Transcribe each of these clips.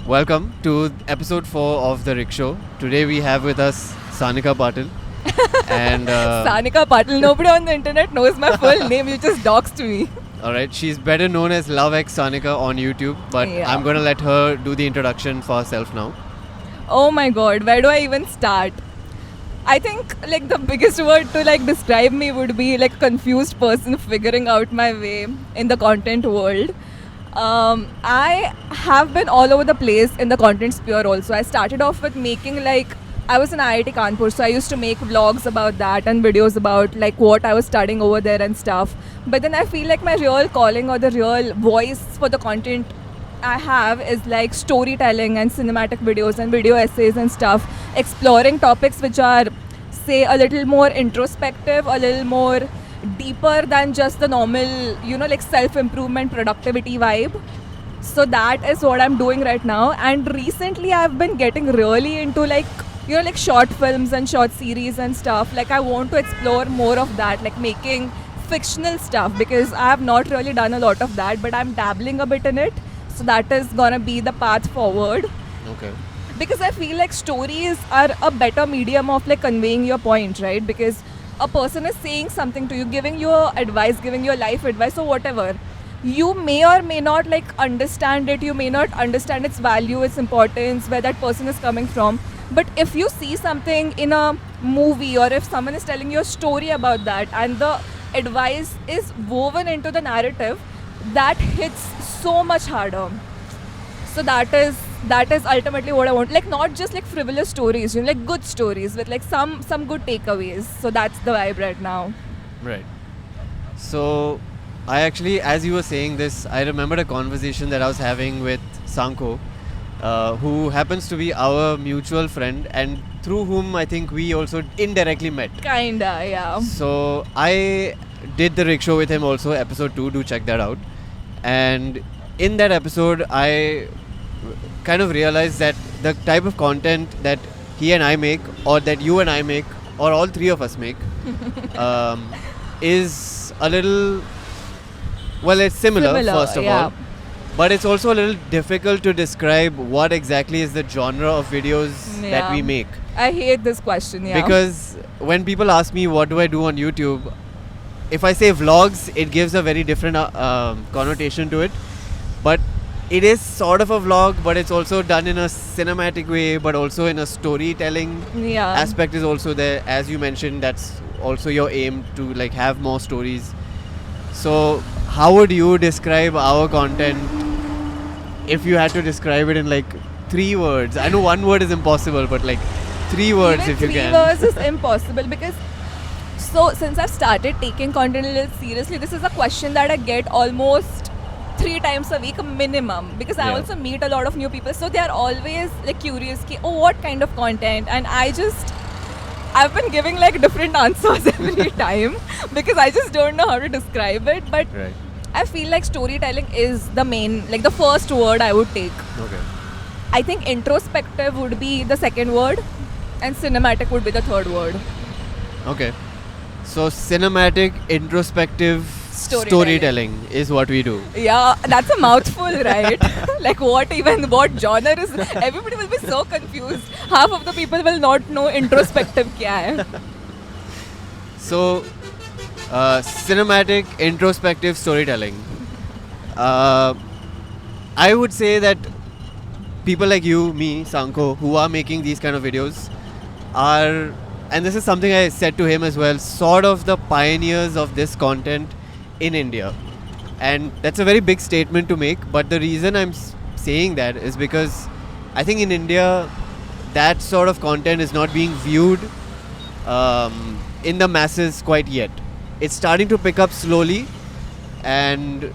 Welcome to episode 4 of The Rickshaw. Today we have with us Sanika Patil. And Sanika Patil. Nobody on the internet knows my full name. You just doxed me. alright, she's better known as Love X Sanika on YouTube, but Yeah. I'm gonna let her do the introduction for herself now. Oh my god, where do I even start? I think like the biggest word to like describe me would be like a confused person figuring out my way in the content world. I have been all over the place in the content sphere also. I started off with making I was in IIT Kanpur, so I used to make vlogs about that and videos about like what I was studying over there and stuff. But then I feel like my real calling or the real voice for the content I have is like storytelling and cinematic videos and video essays and stuff, exploring topics which are, say, a little more introspective, a little more deeper than just the normal, like self-improvement, productivity vibe. So that is what I'm doing right now. And recently I've been getting really into like short films and short series and stuff. Like I want to explore more of that, like making fictional stuff, because I have not really done a lot of that, but I'm dabbling a bit in it. So that is gonna be the path forward, Okay. because I feel like stories are a better medium of like conveying your point, right? Because a person is saying something to you, giving you advice, giving you life advice or whatever. You may or may not like understand it. You may not understand its value, its importance, where that person is coming from. But if you see something in a movie, or if someone is telling you a story about that and the advice is woven into the narrative, that hits so much harder. So that is ultimately what I want. Like not just like frivolous stories, like good stories with like some good takeaways. So that's the vibe right now. Right. So, I actually, as you were saying this, I remembered a conversation that I was having with Sanko, who happens to be our mutual friend and through whom I think we also indirectly met. Kinda, yeah. So I did the rickshaw with him also, episode 2, do check that out. And in that episode, I kind of realized that the type of content that he and I make, or that you and I make, or all three of us make, is a little, well, it's similar first of yeah. all. But it's also a little difficult to describe what exactly is the genre of videos that Yeah. we make. I hate this question, yeah. Because when people ask me what do I do on YouTube, if I say vlogs, it gives a very different connotation to it. But it is sort of a vlog, but it's also done in a cinematic way, but also in a storytelling yeah. aspect is also there. As you mentioned, that's also your aim to like have more stories. So how would you describe our content if you had to describe it in like 3 words? I know 1 word is impossible, but like 3 words Even if you 3 can. words is impossible, because so since I've started taking content a little seriously, this is a question that I get almost 3 times a week minimum, because I Yeah. also meet a lot of new people, so they are always like curious ki, oh, what kind of content, and I've been giving like different answers every time, because I just don't know how to describe it. But Right. I feel like storytelling is the main, like the first word I would take. Okay. I think introspective would be the second word, and cinematic would be the third word. Okay. So cinematic, introspective storytelling is what we do. Yeah, that's a mouthful, right? Like what genre is? Everybody will be so confused. Half of the people will not know introspective kya hai. So cinematic, introspective storytelling. I would say that people like you, me, Sanko, who are making these kind of videos are, and this is something I said to him as well, sort of the pioneers of this content in India. And that's a very big statement to make, but the reason I'm saying that is because I think in India that sort of content is not being viewed in the masses quite yet. It's starting to pick up slowly. And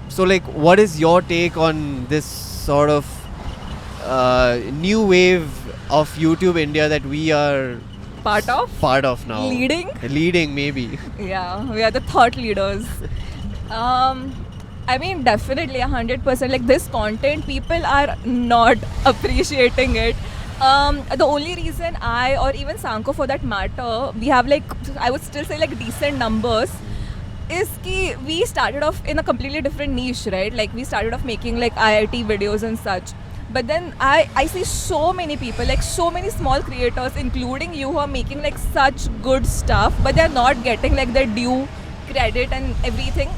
so like, what is your take on this sort of new wave of YouTube India that we are Part of? now? Leading? Maybe. Yeah, we are the thought leaders. I mean, definitely 100%. Like this content, people are not appreciating it. The only reason I, or even Sanko for that matter, we have like, I would still say like decent numbers, is ki we started off in a completely different niche, right? Like we started off making like IIT videos and such. But then I see so many people, like so many small creators, including you, who are making like such good stuff, but they're not getting like their due credit and everything.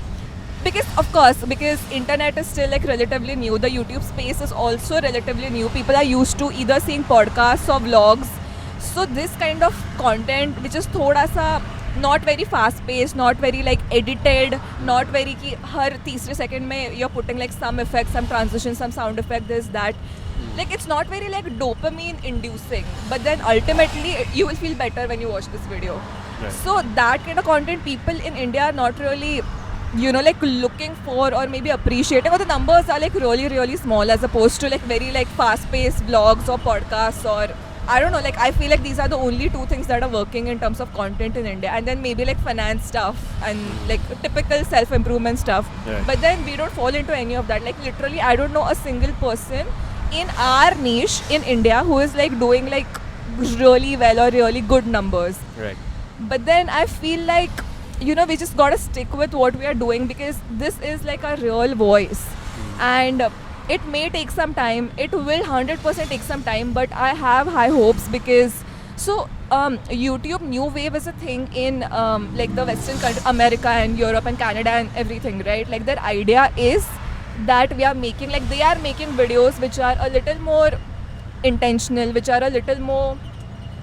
Because of course, because internet is still like relatively new, the YouTube space is also relatively new. People are used to either seeing podcasts or vlogs. So this kind of content, which is thoda sa not very fast paced, not very like edited, not very ki har teesre second mein you're putting like some effects, some transition, some sound effect, this, that. Like it's not very like dopamine inducing, but then ultimately you will feel better when you watch this video. Right. So that kind of content people in India are not really, you know, like looking for or maybe appreciating, or the numbers are like really small as opposed to like very like fast paced vlogs or podcasts, or I don't know, like I feel like these are the only two things that are working in terms of content in India, and then maybe like finance stuff and like typical self improvement stuff. Right. But then we don't fall into any of that. Like literally I don't know a single person in our niche in India who is like doing like really well or really good numbers. Right. But then I feel like, you know, we just gotta stick with what we are doing, because this is like a real voice. And it may take some time, it will 100% take some time, but I have high hopes because YouTube New Wave is a thing in like the Western country, America and Europe and Canada and everything, right? Like their idea is that we are making, like they are making videos which are a little more intentional, which are a little more,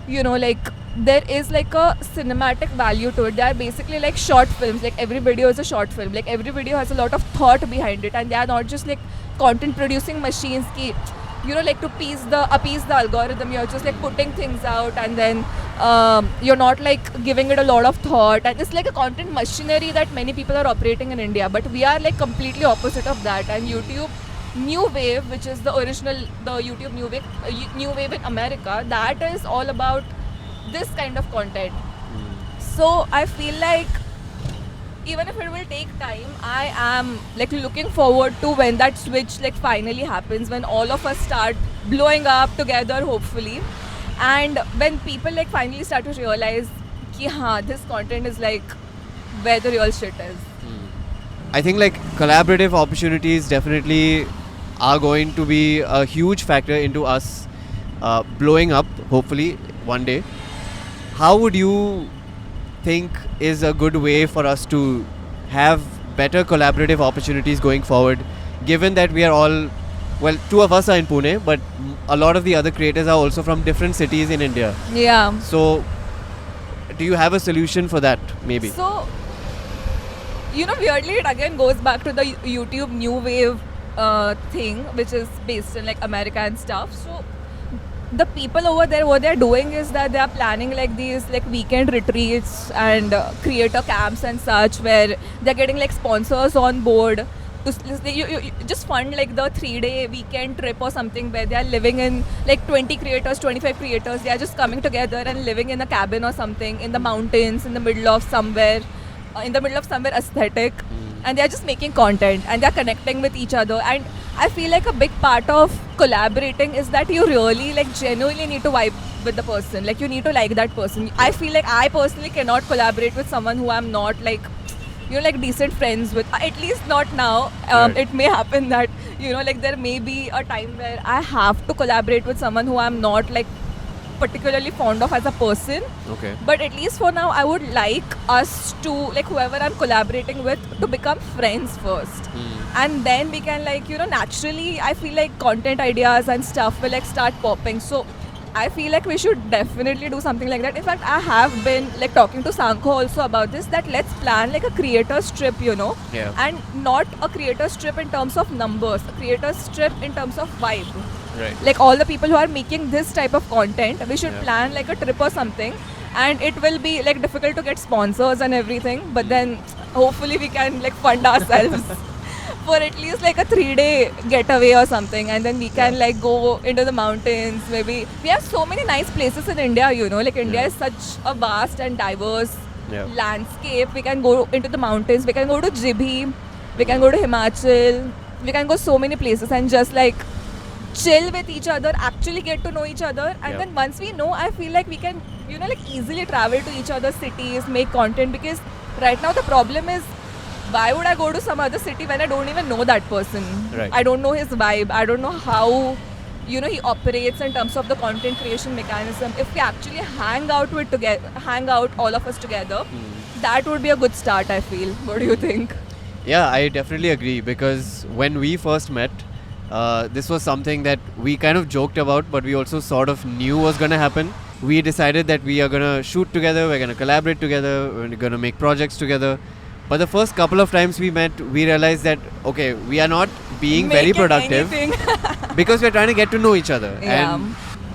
you know, like there is like a cinematic value to it. They are basically like short films. Like every video is a short film. Like every video has a lot of thought behind it, and they are not just like content producing machines ki, you know, like to appease the algorithm. You're just like putting things out, and then you're not like giving it a lot of thought, and it's like a content machinery that many people are operating in India, but we are like completely opposite of that. And YouTube New Wave, which is the original, the YouTube New Wave in America, that is all about this kind of content. So I feel like even if it will take time, I am like looking forward to when that switch like finally happens, when all of us start blowing up together, hopefully, and when people like finally start to realize ki haan, this content is like where the real shit is. I think like collaborative opportunities definitely are going to be a huge factor into us blowing up, hopefully, one day. How would you think is a good way for us to have better collaborative opportunities going forward, given that we are all, well, two of us are in Pune, but a lot of the other creators are also from different cities in India. Yeah. So, do you have a solution for that, maybe? So, you know, weirdly, it again goes back to the YouTube New Wave thing, which is based in like America and stuff. So, the people over there, what they're doing is that they are planning like these like weekend retreats and creator camps and such, where they're getting like sponsors on board to you just fund like the 3-day weekend trip or something, where they are living in like 20 creators, 25 creators. They are just coming together and living in a cabin or something in the mountains, in the middle of somewhere aesthetic, and they are just making content and they are connecting with each other. And I feel like a big part of collaborating is that you really like genuinely need to vibe with the person. Like you need to like that person. I feel like I personally cannot collaborate with someone who I'm not like, you know, like decent friends with. At least not now. Right. It may happen that, you know, like there may be a time where I have to collaborate with someone who I'm not like particularly fond of as a person. Okay. But at least for now, I would like us to, like whoever I'm collaborating with, to become friends first. And then we can like, you know, naturally, I feel like content ideas and stuff will like start popping. So I feel like we should definitely do something like that. In fact, I have been like talking to Sanko also about this, that let's plan like a creator's trip, you know. Yeah. And not a creator's trip in terms of numbers, a creator's trip in terms of vibe. Right. Like all the people who are making this type of content, we should Yeah. plan like a trip or something. And it will be like difficult to get sponsors and everything, but then hopefully we can like fund ourselves for at least like a 3-day getaway or something, and then we can like go into the mountains. Maybe we have so many nice places in India, you know, like India is such a vast and diverse Yeah. landscape. We can go into the mountains, we can go to Jibhi, we can go to Himachal, we can go so many places and just like chill with each other, actually get to know each other. And Yeah. then once we know, I feel like we can, you know, like easily travel to each other's cities, make content. Because right now the problem is, why would I go to some other city when I don't even know that person? Right. I don't know his vibe, I don't know how you know, he operates in terms of the content creation mechanism. If we actually hang out all of us together, that would be a good start, I feel. What do you think? Yeah, I definitely agree, because when we first met, this was something that we kind of joked about, but we also sort of knew was going to happen. We decided that we are going to shoot together, we're going to collaborate together, we're going to make projects together. But the first couple of times we met, we realized that, okay, we are not being very Making productive anything. because we're trying to get to know each other. Yeah.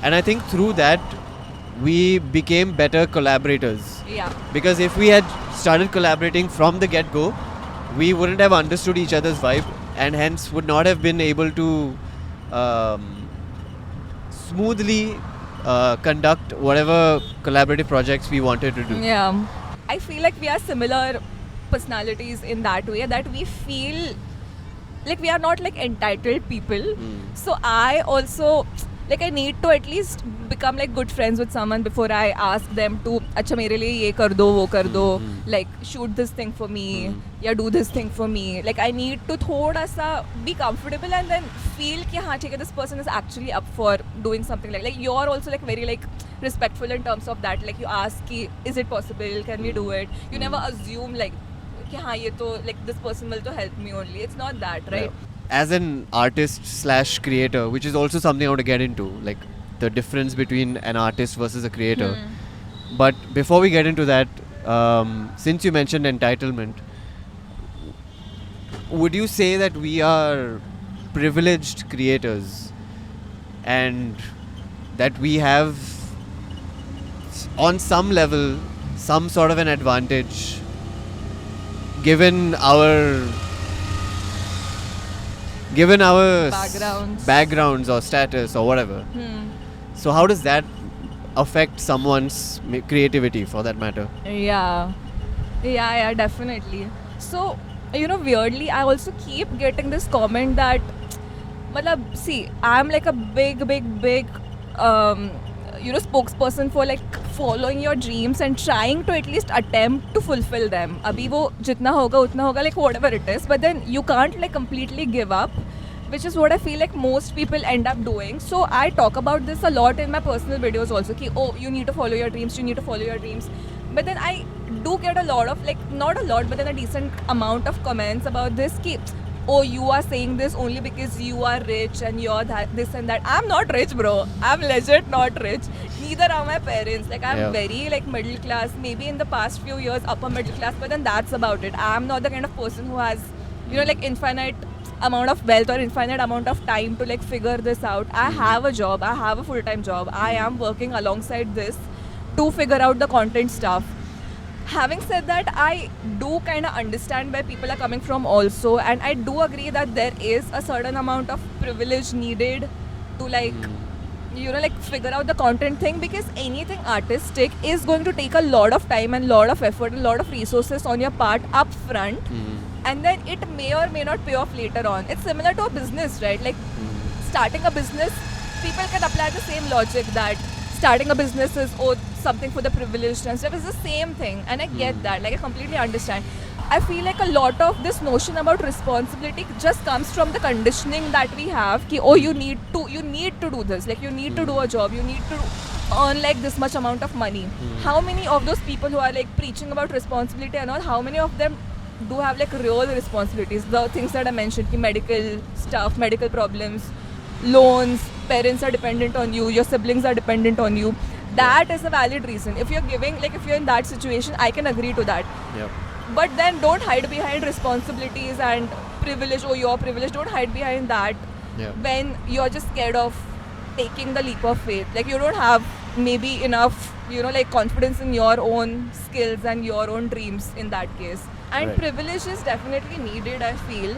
And I think through that, we became better collaborators. Yeah. Because if we had started collaborating from the get-go, we wouldn't have understood each other's vibe, and hence would not have been able to smoothly conduct whatever collaborative projects we wanted to do. Yeah. I feel like we are similar personalities in that way, that we feel like we are not like entitled people. So I also, like, I need to at least become like good friends with someone before I ask them to, acha mere liye ye kar do, wo kar do, like shoot this thing for me, या do this thing for me. Like I need to thoda sa be comfortable and then feel कि हाँ ठीक है, this person is actually up for doing something like you're also like very like respectful in terms of that. Like you ask कि is it possible, can we do it? You never assume like कि हाँ ये तो like this person will to help me only. It's not that, right? Yeah. As an artist slash creator, which is also something I want to get into, like the difference between an artist versus a creator. But before we get into that, since you mentioned entitlement, would you say that we are privileged creators and that we have on some level some sort of an advantage given our backgrounds or status or whatever? So how does that affect someone's creativity, for that matter? Yeah, definitely. So, you know, weirdly, I also keep getting this comment that, matlab, see, I'm like a big, you know, spokesperson for like following your dreams and trying to at least attempt to fulfill them. Abhi wo jitna hoga utna hoga, like whatever it is. But then you can't like completely give up, which is what I feel like most people end up doing. So I talk about this a lot in my personal videos also, ki, oh, you need to follow your dreams, you need to follow your dreams. But then I do get a lot of, like, not a lot, but then a decent amount of comments about this, ki, oh, you are saying this only because you are rich and you're that, this and that. I'm not rich, bro. I'm legit not rich. Neither are my parents. Like, I'm very, like, middle class. Maybe in the past few years, upper middle class, but then that's about it. I'm not the kind of person who has, you know, like, infinite amount of wealth or infinite amount of time to, like, figure this out. I have a job. I have a full-time job. I am working alongside this to figure out the content stuff. Having said that, I do kind of understand where people are coming from also, and I do agree that there is a certain amount of privilege needed to, like, you know, like, figure out the content thing, because anything artistic is going to take a lot of time and lot of effort and lot of resources on your part up front, and then it may or may not pay off later on. It's similar to a business, right? Like, starting a business, people can apply the same logic that starting a business is something for the privileged and stuff. It's the same thing, and I get that. Like, I completely understand. I feel like a lot of this notion about responsibility just comes from the conditioning that we have. Ki, oh, you need to do this. Like, you need to do a job. You need to earn like this much amount of money. How many of those people who are like preaching about responsibility and all, how many of them do have like real responsibilities? The things that I mentioned, ki, medical stuff, medical problems, loans, parents are dependent on you, your siblings are dependent on you. That is a valid reason. If you're giving, like, if you're in that situation, I can agree to that. But then don't hide behind responsibilities and privilege. Oh, you're privileged. Don't hide behind that when you're just scared of taking the leap of faith. Like, you don't have maybe enough, you know, like, confidence in your own skills and your own dreams in that case. And privilege is definitely needed, I feel,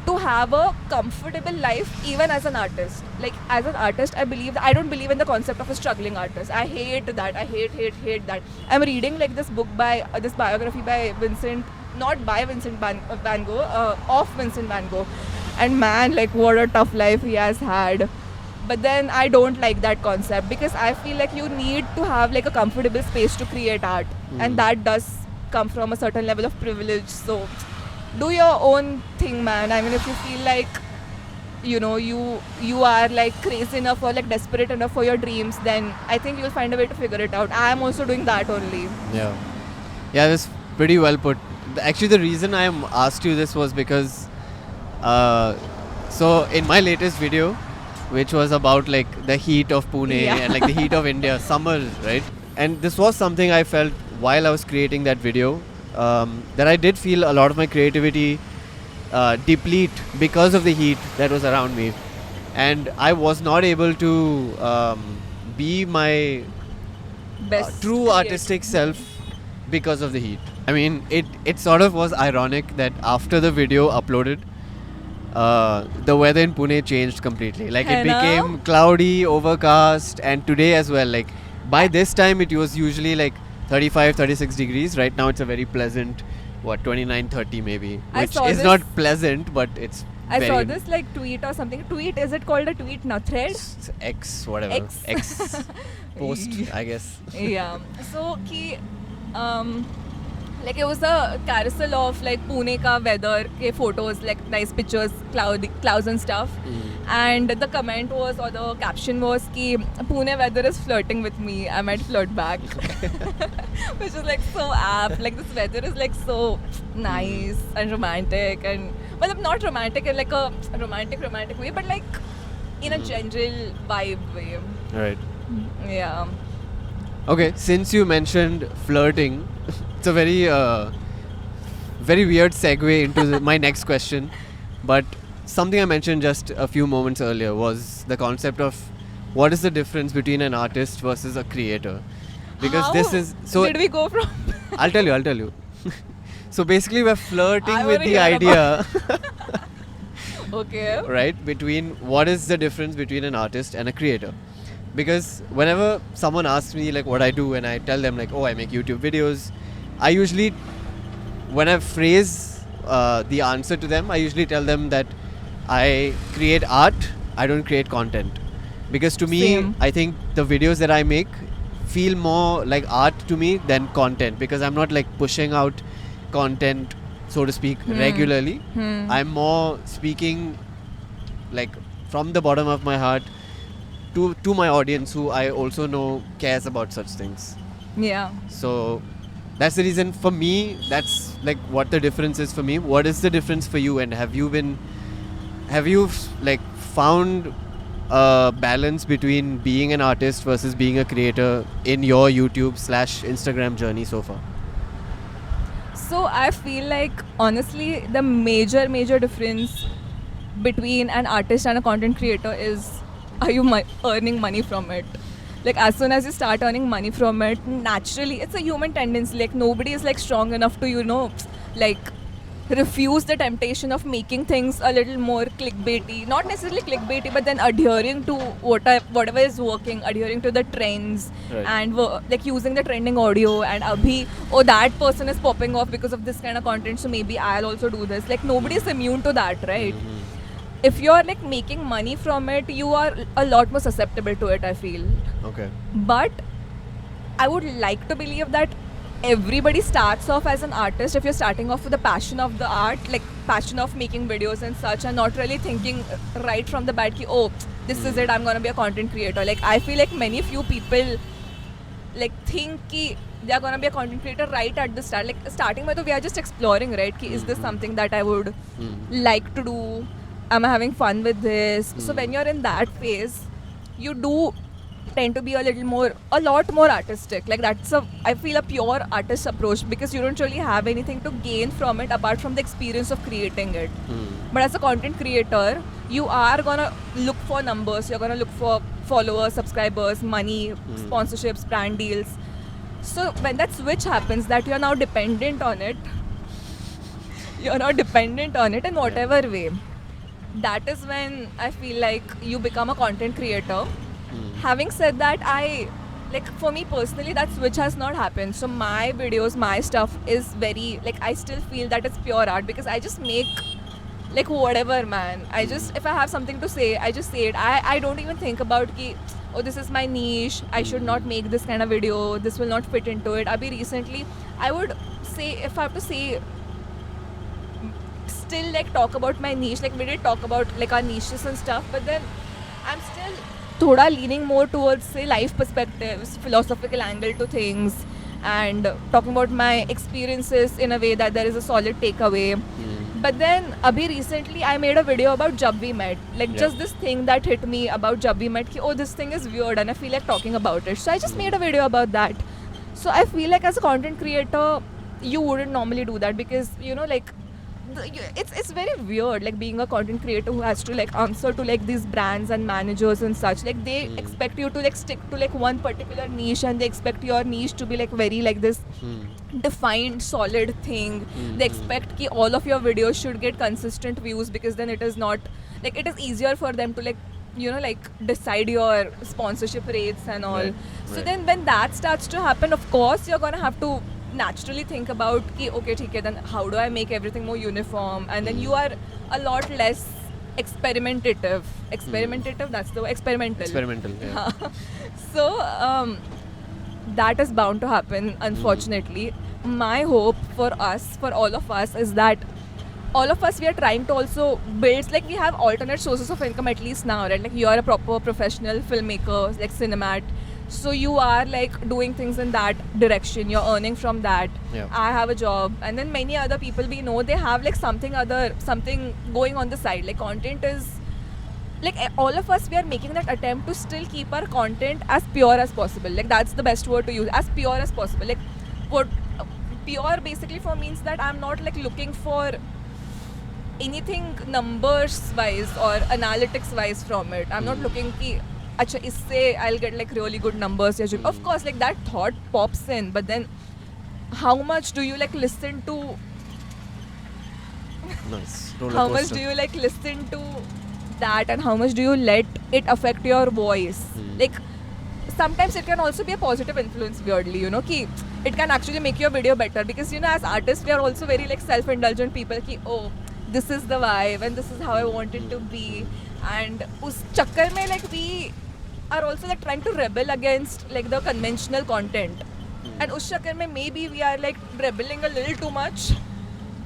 to have a comfortable life even as an artist. Like, as an artist, I don't believe in the concept of a struggling artist. I hate that. I hate that. I'm reading like this book by this biography by Vincent van Gogh, of Vincent van Gogh, and man, like, what a tough life he has had. But then I don't like that concept, because I feel like you need to have like a comfortable space to create art, and that does come from a certain level of privilege. So do your own thing, man. I mean, if you feel like you know, you are like crazy enough or like desperate enough for your dreams, then I think you'll find a way to figure it out. I am also doing that only. Yeah. Yeah, that's pretty well put. Actually, the reason I asked you this was because, so in my latest video, which was about like the heat of Pune Yeah. and like the heat of India, summer, right? And this was something I felt while I was creating that video, that I did feel a lot of my creativity deplete because of the heat that was around me, and I was not able to be my Best true create- artistic self because of the heat. I mean, it sort of was ironic that after the video uploaded, the weather in Pune changed completely. Like it है ना? became cloudy, overcast, and today as well. Like by this time, it was usually like 35, 36 degrees. Right now, it's a very pleasant, 29, 30 maybe, I which saw is this- not pleasant, but it's I very saw this like tweet or something. Tweet, is it called a tweet? No, thread? It's X, whatever. X. X post, I guess. Yeah. So ki, like it was a carousel of like Pune ka weather ke photos, like nice pictures, clouds and stuff. And the comment was, or the caption was ki Pune weather is flirting with me, I might flirt back. Which is like so apt. Like this weather is like so nice and romantic, and well, not romantic in like a romantic way, but like in a general vibe way. Right. Yeah. Okay, since you mentioned flirting, it's a very very weird segue into my next question. But something I mentioned just a few moments earlier was the concept of what is the difference between an artist versus a creator. Because this How is so. did we go from? I'll tell you. So basically, we're flirting I with wanna the hear idea, Okay. right, between what is the difference between an artist and a creator. Because whenever someone asks me like what I do, and I tell them like, oh, I make YouTube videos, I usually, when I phrase the answer to them, I usually tell them that I create art, I don't create content. Because to me, Same. I think the videos that I make feel more like art to me than content, because I'm not like pushing out content, so to speak, regularly. I'm more speaking like from the bottom of my heart to my audience, who I also know cares about such things. Yeah. So that's the reason for me. That's like what the difference is for me. What is the difference for you? And have you like found a balance between being an artist versus being a creator in your YouTube/Instagram journey so far? So I feel like honestly the major difference between an artist and a content creator is, are you earning money from it? Like as soon as you start earning money from it, naturally it's a human tendency. Like nobody is like strong enough to like refuse the temptation of making things a little more clickbaity. Not necessarily clickbaity, but then adhering to whatever is working, adhering to the trends, Right. and like using the trending audio, and abhi, oh, that person is popping off because of this kind of content, so maybe I'll also do this. Like nobody is immune to that, right? If you're like making money from it, you are a lot more susceptible to it, I feel. Okay. But I would like to believe that everybody starts off as an artist if you're starting off with the passion of the art, like passion of making videos and such, and not really thinking right from the bat ki, oh, this is it, I'm gonna be a content creator. Like I feel like few people like think ki they're gonna be a content creator right at the start. Like starting with, we are just exploring, right? Ki, is this something that I would like to do? Am I having fun with this? So when you're in that phase, you do tend to be a lot more artistic. Like I feel a pure artist approach, because you don't really have anything to gain from it apart from the experience of creating it. But as a content creator, you are gonna look for numbers, you're gonna look for followers, subscribers, money, sponsorships, brand deals. So when that switch happens, that you're now dependent on it, in whatever way, that is when I feel like you become a content creator. Having said that, for me personally, that switch has not happened. So my videos, my stuff is very, like, I still feel that it's pure art, because I just make like whatever, man. If I have something to say, I just say it. I don't even think about ki, oh, this is my niche, I should not make this kind of video, this will not fit into it. Abhi recently, I would say, if I have to say still like talk about my niche. Like we did talk about like our niches and stuff, but then I'm still thoda leaning more towards say life perspectives, philosophical angle to things, and talking about my experiences in a way that there is a solid takeaway. But then, abhi recently, I made a video about Jab We Met. Like, Yeah. just this thing that hit me about Jab We Met. Ki, oh, this thing is weird, and I feel like talking about it. So, I just made a video about that. So, I feel like as a content creator, you wouldn't normally do that because, you know, like, it's very weird, like, being a content creator who has to, like, answer to, like, these brands and managers and such. Like, they expect you to, like, stick to, like, one particular niche, and they expect your niche to be, like, very, like, this defined solid thing. They expect ki all of your videos should get consistent views because then it is not like it is easier for them to like you know like decide your sponsorship rates and all. Right, So right. then when that starts to happen, of course you're gonna have to naturally think about ki okay theek hai, then how do I make everything more uniform, and then you are a lot less experimentative, that's the word, Experimental. Yeah. so that is bound to happen, unfortunately. My hope for us, for all of us, is that all of us, we are trying to also build, like we have alternate sources of income at least now, right? Like you are a proper professional filmmaker, like cinemat. So you are like doing things in that direction. You're earning from that. Yeah. I have a job, and then many other people we know, they have like something going on the side. Like content is like all of us, we are making that attempt to still keep our content as pure as possible. Like that's the best word to use, as pure as possible. Like what pure basically for means that I'm not like looking for anything numbers wise or analytics wise from it. I'm not looking ki acha isse I'll get like really good numbers. Of course, like that thought pops in, but then how much do you like listen to? Nice. Roller How much coaster. do you like listen to that, and how much do you let it affect your voice? Like sometimes it can also be a positive influence, weirdly, you know, ki it can actually make your video better, because you know as artists we are also very like self-indulgent people ki oh this is the vibe and this is how I want it to be, and us chakkar mein like we are also like trying to rebel against like the conventional content, and us chakkar mein maybe we are like rebelling a little too much.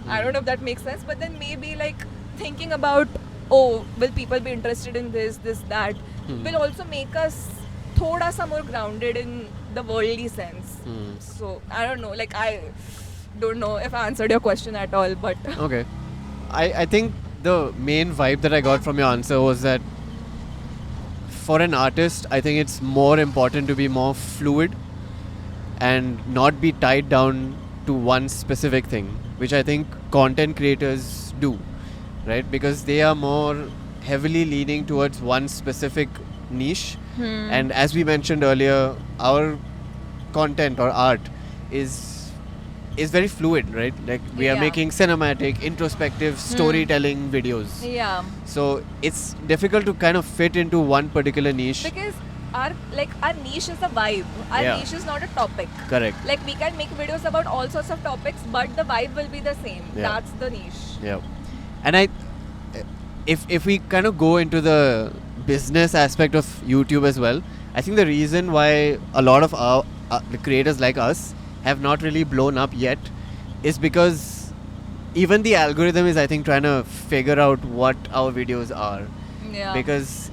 I don't know if that makes sense, but then maybe like thinking about, oh, will people be interested in this, that, will also make us thoda sa more grounded in the worldly sense. So, I don't know, like I don't know if I answered your question at all, but Okay. I think the main vibe that I got from your answer was that for an artist, I think it's more important to be more fluid and not be tied down to one specific thing, which I think content creators do, right? Because they are more heavily leaning towards one specific niche. And as we mentioned earlier, our content or art is very fluid, right? Like we are Yeah. making cinematic, introspective, storytelling videos. yeah. So it's difficult to kind of fit into one particular niche. Because our niche is a vibe. Our Yeah. niche is not a topic. Correct. Like we can make videos about all sorts of topics, but the vibe will be the same. Yeah. That's the niche. Yeah. And if we kind of go into the business aspect of YouTube as well, I think the reason why a lot of our the creators like us have not really blown up yet is because even the algorithm is, I think, trying to figure out what our videos are. Yeah. Because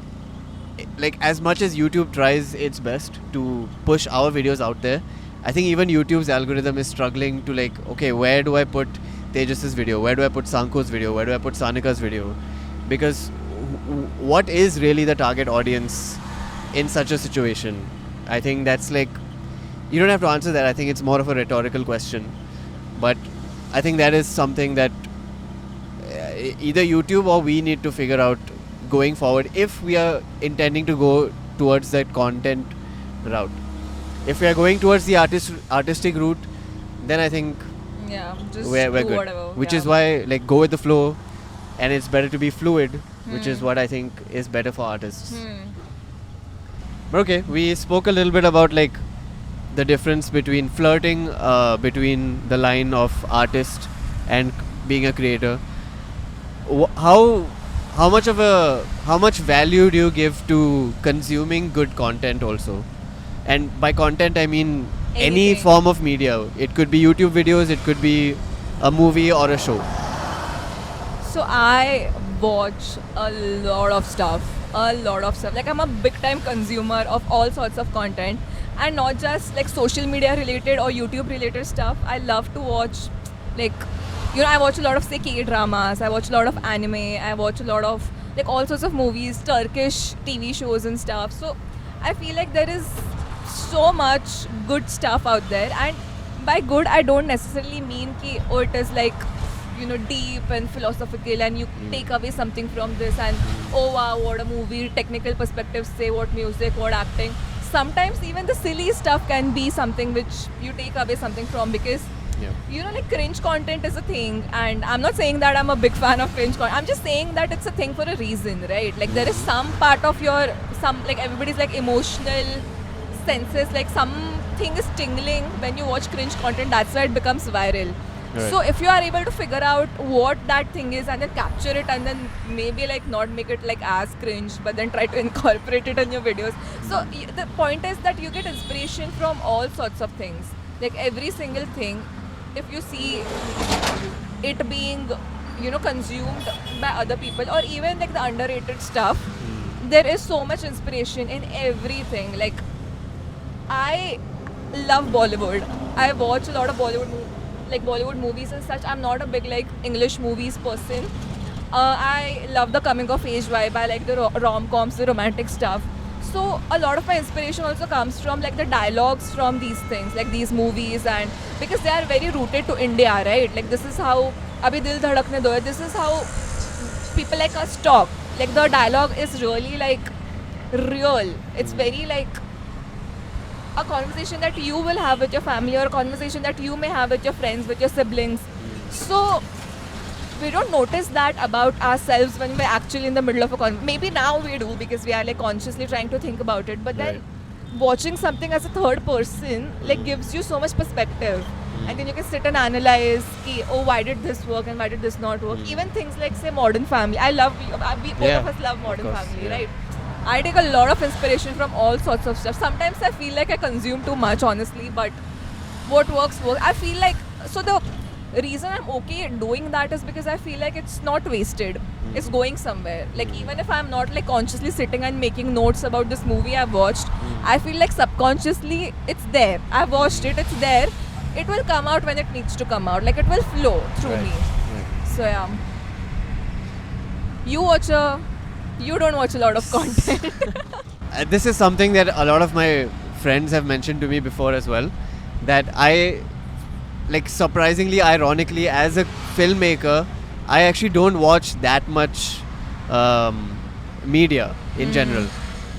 like as much as YouTube tries its best to push our videos out there, I think even YouTube's algorithm is struggling to like, okay, where do I put Tejas's video? Where do I put Sanko's video? Where do I put Sanika's video? Because what is really the target audience in such a situation? I think that's like, you don't have to answer that. I think it's more of a rhetorical question. But I think that is something that either YouTube or we need to figure out going forward if we are intending to go towards that content route. If we are going towards the artistic route, then I think Yeah. Just we're do good. whatever. Which yeah. is why like go with the flow, and it's better to be fluid, which is what I think is better for artists. But okay, we spoke a little bit about like the difference between flirting between the line of artist and being a creator. How much value do you give to consuming good content also? And by content I mean any Anything. form of media. It could be YouTube videos, it could be a movie or a show. So I watch a lot of stuff. Like I'm a big time consumer of all sorts of content, and not just like social media related or YouTube related stuff. I love to watch, like, I watch a lot of say K dramas. I watch a lot of anime. I watch a lot of like all sorts of movies, Turkish TV shows and stuff. So I feel like there is so much good stuff out there, and by good I don't necessarily mean ki it is like deep and philosophical and you take away something from this and oh wow, what a movie, technical perspectives say, what music, what acting. Sometimes even the silly stuff can be something which you take away something from, because like cringe content is a thing, and I'm not saying that I'm a big fan of cringe content. I'm just saying that it's a thing for a reason, right? Like there is some part of like everybody's like emotional senses, like something is tingling when you watch cringe content. That's why it becomes viral. Right. So if you are able to figure out what that thing is and then capture it and then maybe like not make it like as cringe, but then try to incorporate it in your videos. So the point is that you get inspiration from all sorts of things. Like every single thing, if you see it being consumed by other people, or even like the underrated stuff, there is so much inspiration in everything. Like I love Bollywood. I watch a lot of Bollywood movies and such. I'm not a big like English movies person. I love the coming of age vibe. I like the rom-coms, the romantic stuff. So a lot of my inspiration also comes from like the dialogues from these things, like these movies, and because they are very rooted to India, right? Like this is how Abhi Dil Dhadakne Do Hai, this is how people like us talk. Like the dialogue is really like real. It's very like a conversation that you will have with your family, or a conversation that you may have with your friends, with your siblings. So we don't notice that about ourselves when we're actually in the middle of a conversation. Maybe now we do because we are like consciously trying to think about it. But then watching something as a third person like gives you so much perspective. And then you can sit and analyze, why did this work and why did this not work? Even things like say Modern Family. We both of us love Modern Family, right? I take a lot of inspiration from all sorts of stuff. Sometimes I feel like I consume too much, honestly, but what works. I feel like, so the reason I'm okay doing that is because I feel like it's not wasted. It's going somewhere. Like even if I'm not like consciously sitting and making notes about this movie I've watched, I feel like subconsciously it's there. I've watched it, it's there. It will come out when it needs to come out. Like it will flow through me. So yeah. You don't watch a lot of content. This is something that a lot of my friends have mentioned to me before as well, that I, like surprisingly, ironically, as a filmmaker, I actually don't watch that much media in general.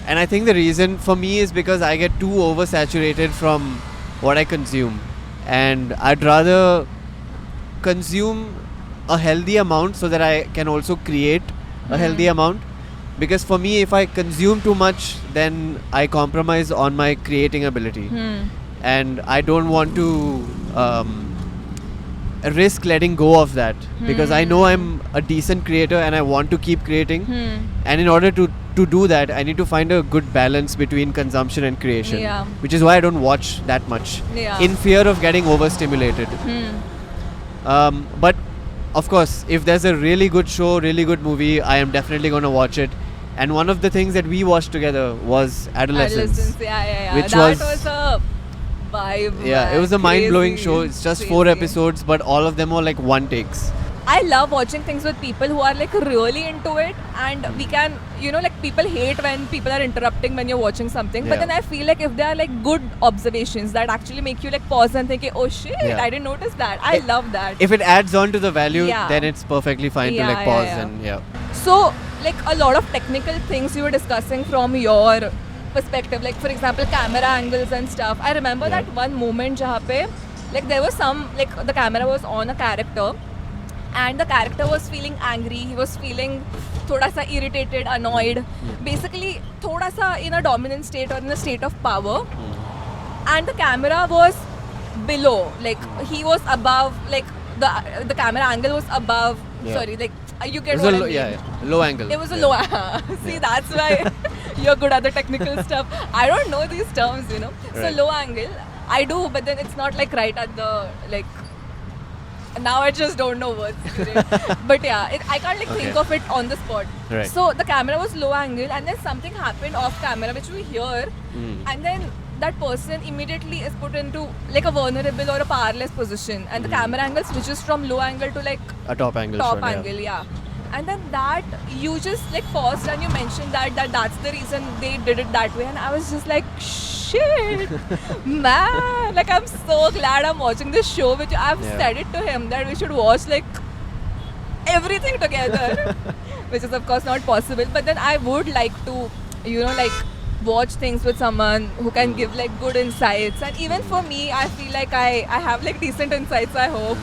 And I think the reason for me is because I get too oversaturated from what I consume. And I'd rather consume a healthy amount so that I can also create a healthy amount. Because for me, if I consume too much, then I compromise on my creating ability. And I don't want to risk letting go of that. Because I know I'm a decent creator and I want to keep creating. And in order to do that, I need to find a good balance between consumption and creation. Which is why I don't watch that much. In fear of getting overstimulated. But of course, if there's a really good show, really good movie, I am definitely going to watch it. And one of the things that we watched together was Adolescence. Which that was a vibe. Yeah, it was a mind-blowing show. It's just 4 episodes, but all of them are like one takes. I love watching things with people who are like really into it, and we can, like people hate when people are interrupting when you're watching something. But then I feel like if they are like good observations that actually make you like pause and think, oh shit, I didn't notice that. I love that. If it adds on to the value, then it's perfectly fine to like pause and So like a lot of technical things you were discussing from your perspective, like for example camera angles and stuff. I remember that one moment jahan pe like there was some like the camera was on a character and the character was feeling angry, he was feeling thoda sa irritated, annoyed, basically thoda sa in a dominant state or in a state of power, and the camera was below, like he was above, like the camera angle was above, sorry, like you get what I mean. Low angle. It was a low see, that's why you're good at the technical stuff. I don't know these terms, So low angle, I do, but then it's not like right at the, like, Now I just don't know what's accurate. But yeah, I can't like think Okay. of it on the spot. Right. So the camera was low angle, and then something happened off camera which we hear, and then that person immediately is put into like a vulnerable or a powerless position, and the camera angle switches from low angle to like A top angle top shot. angle, yeah. And then that you just like paused and you mentioned that's the reason they did it that way, and I was just like, shit, man, like I'm so glad I'm watching this show. Which I've Yeah. said it to him that we should watch like everything together, which is of course not possible. But then I would like to, like watch things with someone who can give like good insights. And even for me, I feel like I have like decent insights, I hope,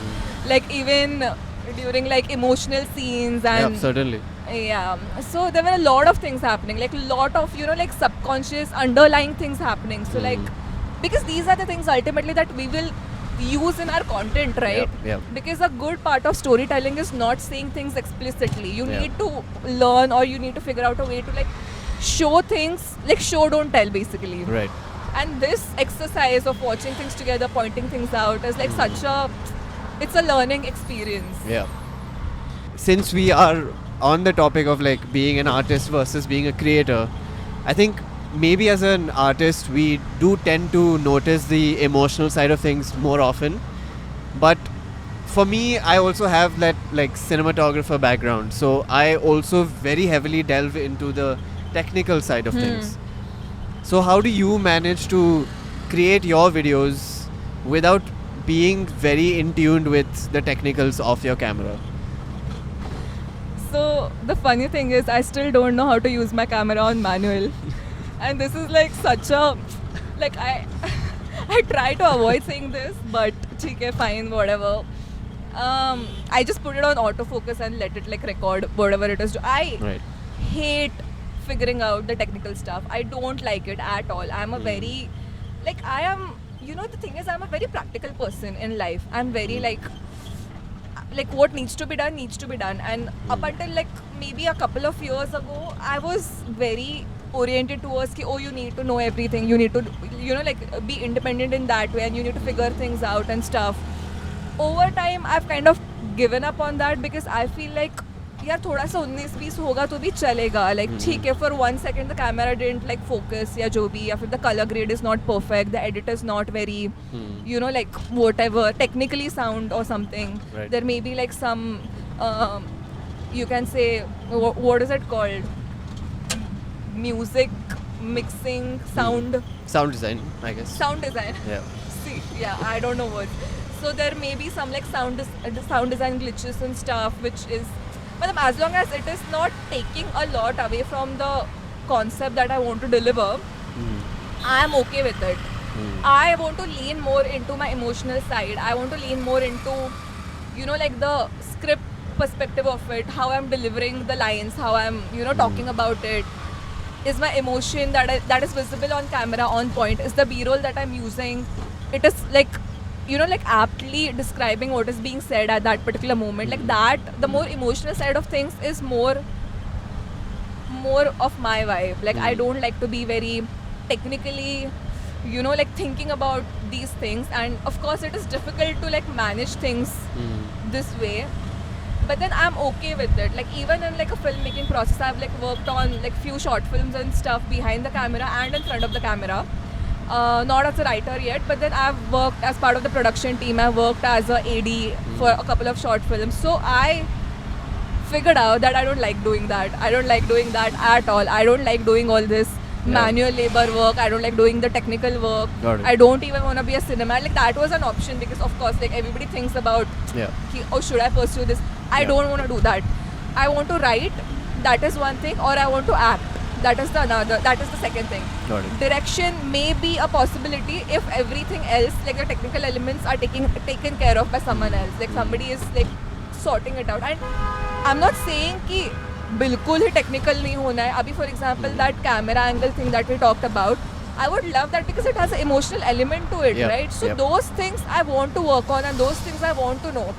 like even during like emotional scenes and Yeah, certainly. yeah, so there were a lot of things happening, like a lot of like subconscious underlying things happening. So like because these are the things ultimately that we will use in our content, right? Yep. Because a good part of storytelling is not saying things explicitly. You Yep. need to learn, or you need to figure out a way to like show things, like show don't tell basically. Right. And this exercise of watching things together, pointing things out is like it's a learning experience. Yeah. Since we are on the topic of like being an artist versus being a creator, I think maybe as an artist we do tend to notice the emotional side of things more often. But for me, I also have that like cinematographer background, so I also very heavily delve into the technical side of things. So how do you manage to create your videos without being very in tune with the technicals of your camera? So the funny thing is, I still don't know how to use my camera on manual, and this is like such a like I try to avoid saying this, but okay, fine, whatever. I just put it on autofocus and let it like record whatever it is. I Right. hate figuring out the technical stuff. I don't like it at all. I'm a very like I am. The thing is, I'm a very practical person in life. I'm very like what needs to be done. And up until like maybe a couple of years ago, I was very oriented towards ki, oh, you need to know everything, you need to like be independent in that way, and you need to figure things out and stuff. Over time I've kind of given up on that, because I feel like यार थोड़ा सा 19-20 होगा तो भी चलेगा, like ठीक है, for 1 second the camera didn't like focus या जो भी, या फिर the color grade is not perfect, the edit is not very like whatever technically sound or something. Right. There may be like some you can say what is it called, music mixing, sound Design, I guess. sound design. Yeah. See, yeah, I don't know what. So there may be some like sound design glitches and stuff, which is, but as long as it is not taking a lot away from the concept that I want to deliver, I am okay with it. I want to lean more into my emotional side. I want to lean more into, like the script perspective of it, how I'm delivering the lines, how I'm, talking about it. Is my emotion that is visible on camera on point? Is the B-roll that I'm using, it is like, like aptly describing what is being said at that particular moment? Like that, the more emotional side of things is more of my vibe. Like I don't like to be very technically, like thinking about these things. And of course it is difficult to like manage things this way. But then I'm okay with it. Like even in like a filmmaking process, I've like worked on like few short films and stuff behind the camera and in front of the camera. Not as a writer yet, but then I've worked as part of the production team. I've worked as a AD for a couple of short films. So I figured out that I don't like doing that. I don't like doing that at all. I don't like doing all this manual labor work. I don't like doing the technical work. Got it. I don't even want to be a cinema. Like that was an option, because of course like everybody thinks about oh, should I pursue this? I don't want to do that. I want to write, that is one thing, or I want to act, that is the second thing. Got it. Direction may be a possibility if everything else, like the technical elements, are taken care of by someone else. Like somebody is like sorting it out. And I'm not saying कि बिल्कुल ही technical नहीं होना है. अभी for example that camera angle thing that we talked about, I would love that because it has an emotional element to it, right? So those things I want to work on, and those things I want to know.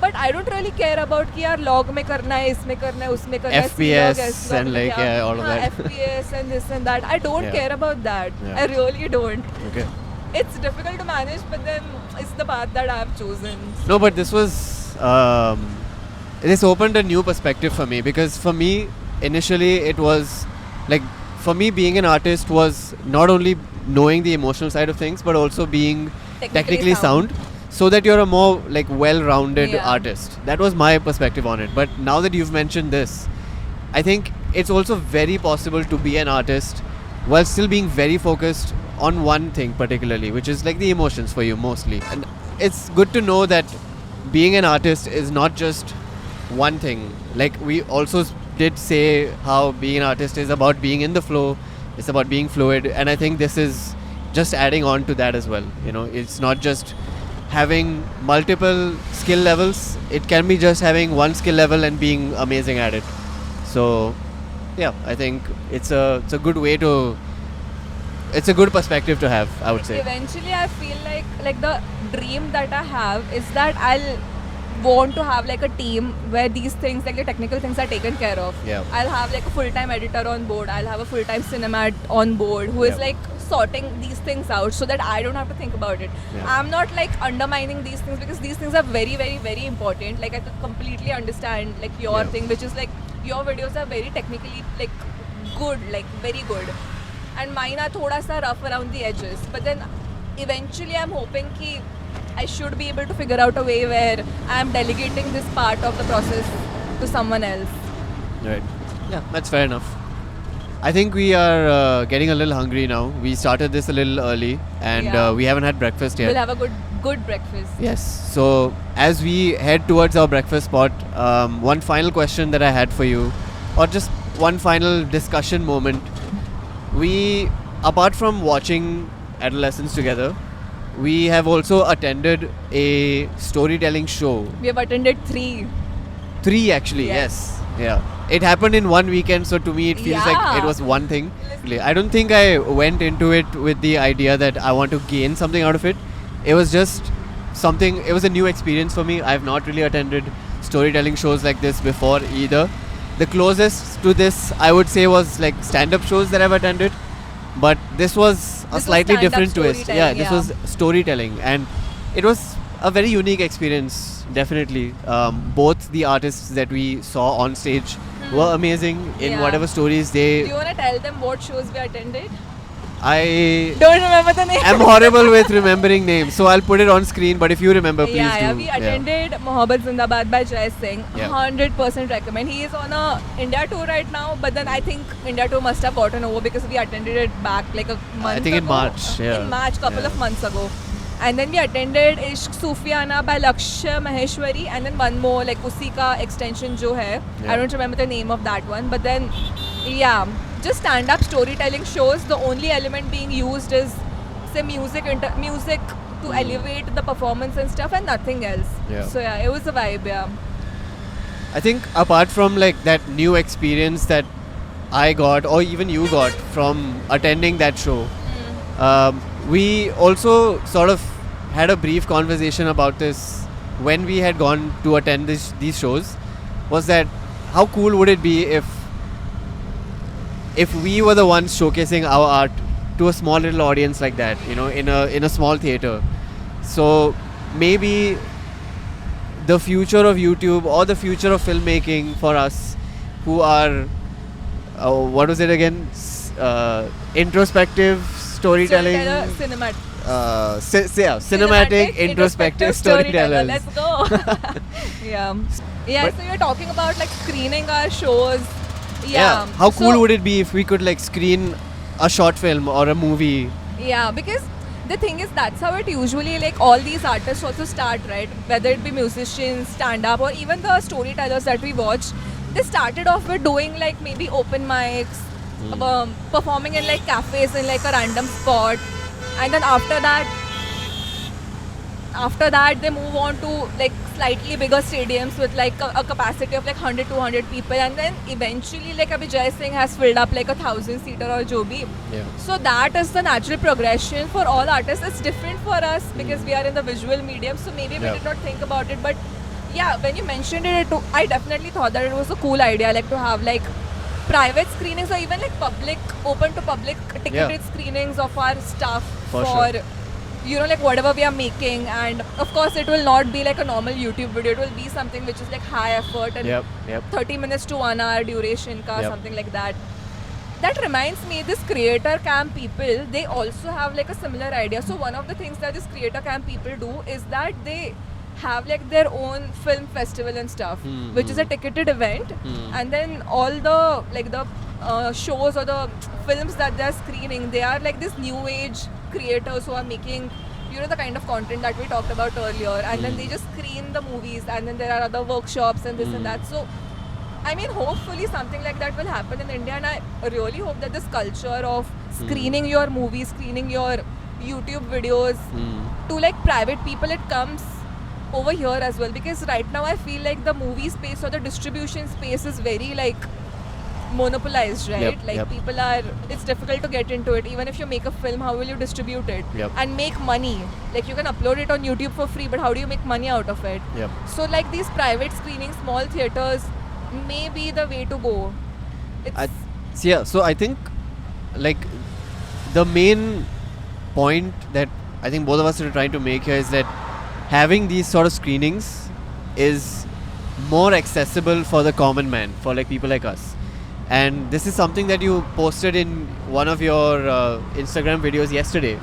But I don't really care about कि यार log में करना है, इसमें करना है, उसमें करना है, FPS C-log, and like all of that. FPS and this and that. I don't care about that. Yeah. I really don't. Okay. It's difficult to manage, but then it's the path that I've chosen. No, but this was this opened a new perspective for me, because for me initially it was like, for me being an artist was not only knowing the emotional side of things but also being technically sound, so that you're a more like well-rounded Yeah. artist. That was my perspective on it. But now that you've mentioned this, I think it's also very possible to be an artist while still being very focused on one thing particularly, which is like the emotions for you mostly. And it's good to know that being an artist is not just one thing. Like we also did say how being an artist is about being in the flow, it's about being fluid, and I think this is just adding on to that as well. You know, it's not just having multiple skill levels, it can be just having one skill level and being amazing at it. So yeah, I think it's a good way to, it's a good perspective to have, I would say. Eventually, I feel like the dream that I have is that I'll want to have like a team where these things, like the technical things, are taken care of. Yeah. I'll have like a full-time editor on board. I'll have a full-time cinemat on board who is Yeah. like sorting these things out so that I don't have to think about it. Yeah. I'm not like undermining these things because these things are very, very, very important. Like I could completely understand like your Yeah. thing, which is like your videos are very technically like good, like very good. And mine are thoda sa rough around the edges. But then eventually I'm hoping ki I should be able to figure out a way where I'm delegating this part of the process to someone else. Right. Yeah, that's fair enough. I think we are getting a little hungry now. We started this a little early, and Yeah. We haven't had breakfast yet. We'll have a good breakfast. Yes. So as we head towards our breakfast spot, one final question that I had for you, or just one final discussion moment. We, apart from watching Adolescence together, we have also attended a storytelling show. We have attended 3. 3 actually, Yes. yes. Yeah. It happened in one weekend, so to me it feels like Yeah. it was one thing. I don't think I went into it with the idea that I want to gain something out of it. It was just something, it was a new experience for me. I've not really attended storytelling shows like this before either. The closest to this I would say was like stand-up shows that I've attended, but this was a was slightly stand-up different twist. Yeah, storytelling, this yeah. was storytelling, and it was a very unique experience, definitely. Both the artists that we saw on stage were amazing in Yeah. whatever stories Do they. you want to tell them what shows we attended? I Don't remember the name. am horrible with remembering names, so I'll put it on screen. But if you remember, please Yeah, do. we attended Mohabbat Zindabad by Jai Singh. Yeah. 100% recommend. He is on a India tour right now, but then I think India tour must have gotten over because we attended it back like a month think in ago. March, yeah. In March, couple Yeah. of months ago. And then we attended Ishq Sufiana by Lakshya Maheshwari, and then one more like usi ka extension jo hai. Yeah. I don't remember the name of that one, but then yeah, just stand-up storytelling shows. The only element being used is say music to elevate the performance and stuff, and nothing else. Yeah. So yeah, it was a vibe. Yeah. I think apart from like that new experience that I got, or even you got from attending that show, we also sort of had a brief conversation about this when we had gone to attend these shows. Was that how cool would it be if we were the ones showcasing our art to a small little audience like that, you know, in a small theater. So maybe the future of YouTube or the future of filmmaking for us who are what was it again? Introspective storytelling. Cinematic. Cinematic introspective storytellers. Let's go. Yeah. Yeah. But- So you're talking about like screening our shows. Yeah. How cool So- would it be if we could like screen a short film or a movie? Yeah, because the thing is that's how it usually like all these artists also start, right? Whether it be musicians, stand-up, or even the storytellers that we watch, they started off with doing like maybe open mics, performing in like cafes in like a random spot, and then after that they move on to like slightly bigger stadiums with like a capacity of like 100-200 people, and then eventually like Abhi Jai Singh has filled up like 1,000-seater or jo bhi. Yeah. So that is the natural progression for all artists. It's different for us because we are in the visual medium, so maybe we Yeah. did not think about it. But yeah, when you mentioned it, I definitely thought that it was a cool idea, like to have like private screenings or even like open to public ticketed Yeah. screenings of our stuff For for sure. you know, like whatever we are making, and of course it will not be like a normal YouTube video. It will be something which is like high effort and Yep. 30 minutes to 1 hour duration ka, Yep. something like that. That reminds me, this creator camp people, they also have like a similar idea. So one of the things that this creator camp people do is that they have like their own film festival and stuff, which is a ticketed event, and then all the like the shows or the films that they're screening, they are like this new age creators who are making, you know, the kind of content that we talked about earlier, and then they just screen the movies, and then there are other workshops and this and that. So I mean, hopefully something like that will happen in India, and I really hope that this culture of screening your movies, screening your YouTube videos to like private people, it comes over here as well, because right now I feel like the movie space or the distribution space is very like monopolized, right? People are, it's difficult to get into it. Even if you make a film, how will you distribute it and make money? Like you can upload it on YouTube for free, but how do you make money out of it? So like these private screenings, small theaters may be the way to go. So I think like the main point that I think both of us are trying to make here is that having these sort of screenings is more accessible for the common man, for like people like us. And this is something that you posted in one of your Instagram videos yesterday,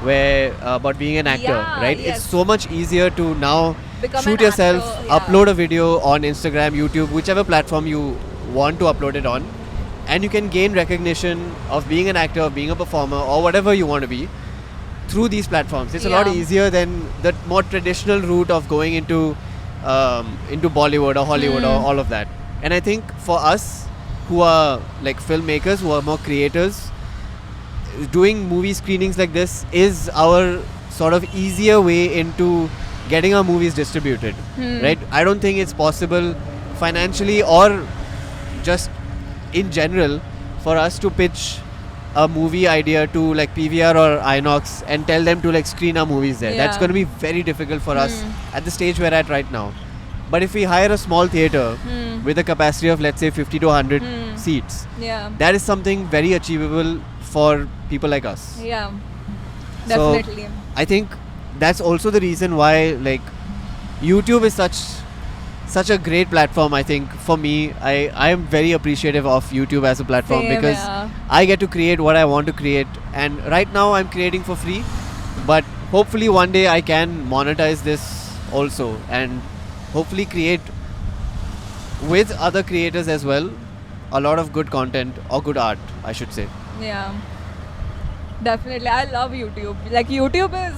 where about being an actor, right? Yes. It's so much easier to now Become shoot an yourself, actor, upload a video on Instagram, YouTube, whichever platform you want to upload it on, and you can gain recognition of being an actor, of being a performer, or whatever you want to be through these platforms. It's a lot easier than the more traditional route of going into Bollywood or Hollywood or all of that. And I think for us who are like filmmakers, who are more creators, doing movie screenings like this is our sort of easier way into getting our movies distributed, right? I don't think it's possible financially or just in general for us to pitch a movie idea to like PVR or Inox and tell them to like screen our movies there. That's going to be very difficult for us at the stage we're at right now. But if we hire a small theater with a capacity of let's say 50 to 100 seats, that is something very achievable for people like us. Yeah, definitely. So I think that's also the reason why like YouTube is such a great platform. I think for me, I am very appreciative of YouTube as a platform. Same, because I get to create what I want to create, and right now I'm creating for free, but hopefully one day I can monetize this also and hopefully create with other creators as well a lot of good content or good art, I should say. Yeah, definitely. I love YouTube. Like YouTube is,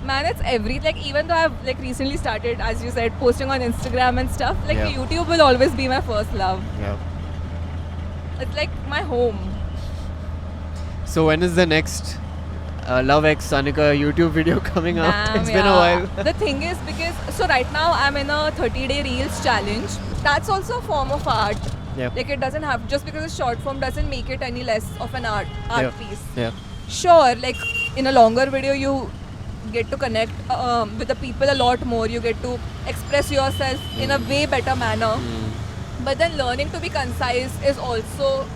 man, it's like even though I've like recently started, as you said, posting on Instagram and stuff, like YouTube will always be my first love. Yeah. It's like my home. So when is the next Love X Sanika YouTube video coming out? It's been a while. The thing is, because so right now I'm in a 30-day Reels challenge. That's also a form of art. Like it doesn't have, just because it's short form doesn't make it any less of an art piece. Sure, like in a longer video you get to connect with the people a lot more. You get to express yourself in a way better manner. But then learning to be concise is also,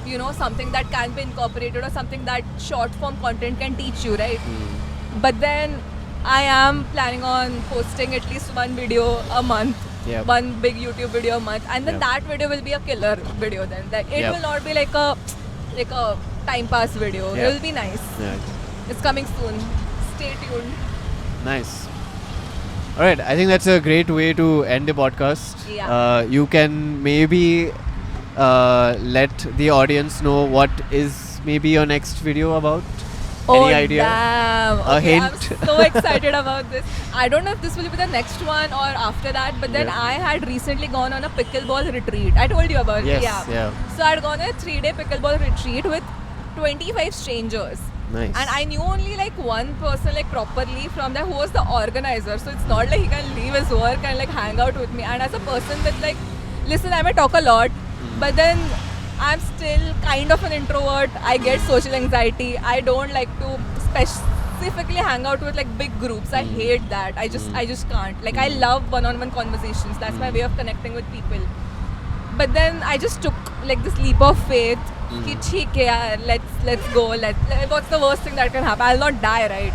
you know, something that can be incorporated, or something that short form content can teach you, right? But then I am planning on posting at least one video a month. One big YouTube video a month, and then that video will be a killer video. Then like it will not be like a time pass video. It will be nice. It's coming soon. Stay tuned. Nice. Alright, I think that's a great way to end the podcast. You can maybe let the audience know what is maybe your next video about. Any idea? Damn. A hint? I'm so excited about this. I don't know if this will be the next one or after that, but then I had recently gone on a pickleball retreat. I told you about it. So I'd gone on a 3-day pickleball retreat with 25 strangers. Nice. And I knew only like one person like properly from there who was the organizer. So it's not like he can leave his work and like hang out with me. And as a person that like, listen, I may talk a lot, but then I'm still kind of an introvert. I get social anxiety. I don't like to specifically hang out with like big groups. I hate that. I just can't. Like I love one-on-one conversations. That's my way of connecting with people. But then I just took like this leap of faith. Ki, theek hai yaar, let's go. What's the worst thing that can happen? I'll not die, right?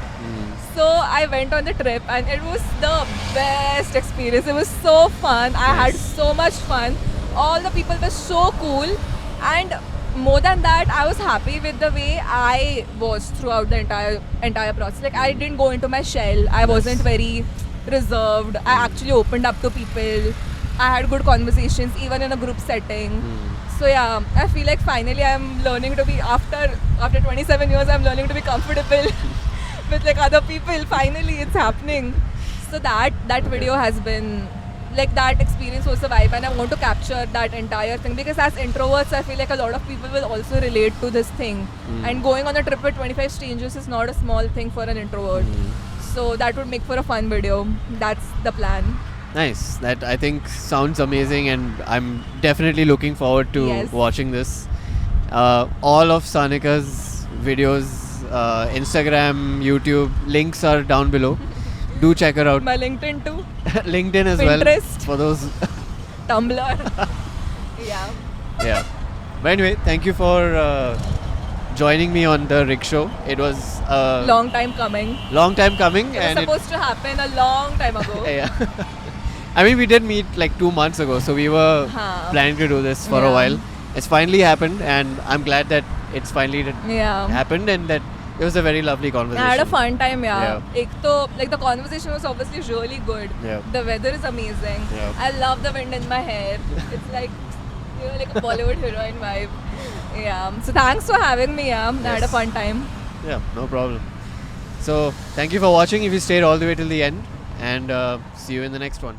So I went on the trip and it was the best experience. It was so fun. I had Nice. so much fun. All the people were so cool, and more than that, I was happy with the way I was throughout the entire process. Like I didn't go into my shell. I wasn't very reserved. I actually opened up to people. I had good conversations even in a group setting. So yeah, I feel like finally I'm learning to be after 27 years I'm learning to be comfortable with like other people. Finally it's happening. So that video has been like that experience was a vibe, and I want to capture that entire thing because as introverts I feel like a lot of people will also relate to this thing. And going on a trip with 25 strangers is not a small thing for an introvert. So that would make for a fun video. That's the plan. Nice. That I think sounds amazing, and I'm definitely looking forward to Yes. watching this. All of Sanika's videos, Instagram, YouTube, links are down below. Do check her out. My LinkedIn too, LinkedIn as well. Pinterest. For those. Tumblr. Yeah. Yeah. But anyway, thank you for joining me on the Rickshaw. It was a Long time coming. long time coming, It was and supposed to happen a long time ago. yeah. I mean, we did meet like 2 months ago, so we were Huh. planning to do this for a Yeah. while. It's finally happened, and I'm glad that it's finally Yeah. happened, and that it was a very lovely I conversation. had a fun time, yeah. Yeah. Ek to, like the conversation was obviously really good. Yeah. The weather is amazing. Yeah. I love the wind in my hair. It's like like a Bollywood heroine vibe. Yeah. So thanks for having me. Yeah. I had a Yes. fun time. Yeah, no problem. So, thank you for watching if you stayed all the way till the end, and see you in the next one.